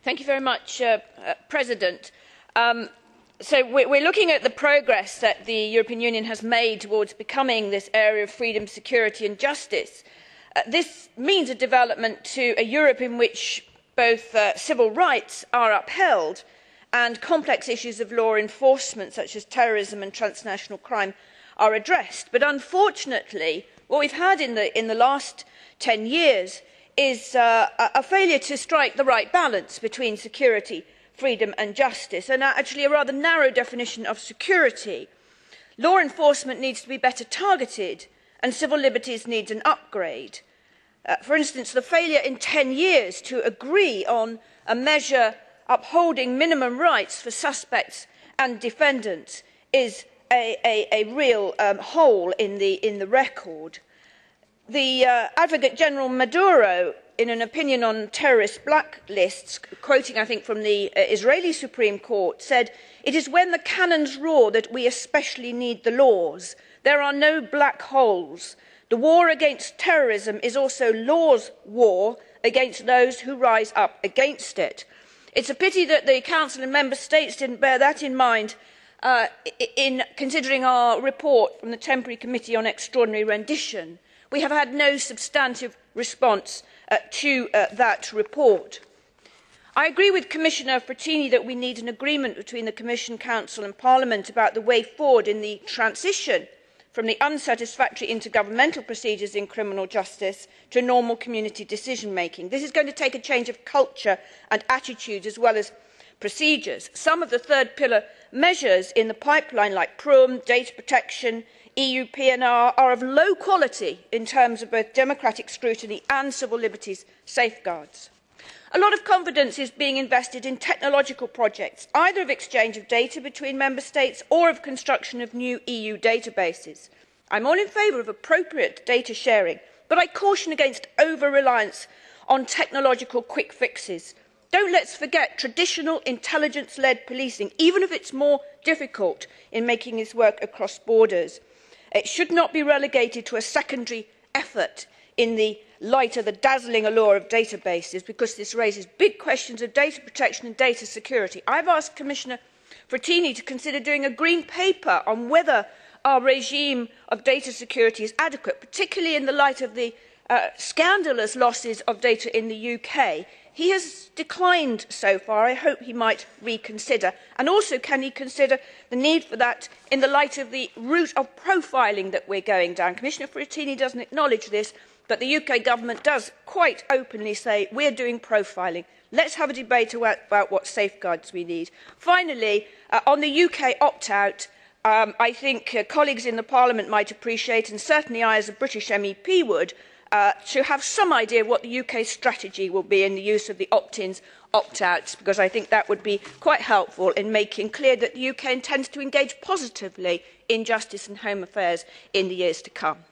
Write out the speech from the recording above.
Thank you very much, President. So we're looking at the progress that the European Union has made towards becoming this area of freedom, security and justice. This means a development to a Europe in which both civil rights are upheld and complex issues of law enforcement, such as terrorism and transnational crime, are addressed. But unfortunately, what we've had in the last 10 years is a failure to strike the right balance between security, freedom and justice, and actually a rather narrow definition of security. Law enforcement needs to be better targeted, and civil liberties needs an upgrade. For instance, the failure in 10 years to agree on a measure upholding minimum rights for suspects and defendants is a real hole in the record. The Advocate General Maduro, in an opinion on terrorist blacklists, quoting I think from the Israeli Supreme Court, said, "It is when the cannons roar that we especially need the laws. There are no black holes. The war against terrorism is also law's war against those who rise up against it." It's a pity that the Council and Member States didn't bear that in mind in considering our report from the Temporary Committee on Extraordinary Rendition. We have had no substantive response to that report. I agree with Commissioner Frattini that we need an agreement between the Commission, Council and Parliament about the way forward in the transition from the unsatisfactory intergovernmental procedures in criminal justice to normal community decision-making. This is going to take a change of culture and attitudes as well as procedures. Some of the third pillar measures in the pipeline, like PRUM, data protection, EU PNR, are of low quality in terms of both democratic scrutiny and civil liberties safeguards. A lot of confidence is being invested in technological projects, either of exchange of data between member states or of construction of new EU databases. I'm all in favour of appropriate data sharing, but I caution against over-reliance on technological quick fixes. Don't let's forget traditional intelligence-led policing, even if it's more difficult in making this work across borders. It should not be relegated to a secondary effort in the light of the dazzling allure of databases, because this raises big questions of data protection and data security. I've asked Commissioner Frattini to consider doing a green paper on whether our regime of data security is adequate, particularly in the light of the scandalous losses of data in the UK. He has declined so far. I hope he might reconsider. And also, can he consider the need for that in the light of the route of profiling that we're going down? Commissioner Frattini doesn't acknowledge this, but the UK government does quite openly say we're doing profiling. Let's have a debate about what safeguards we need. Finally, on the UK opt-out, I think colleagues in the Parliament might appreciate, and certainly I as a British MEP would, to have some idea of what the UK strategy will be in the use of the opt-ins, opt-outs, because I think that would be quite helpful in making clear that the UK intends to engage positively in justice and home affairs in the years to come.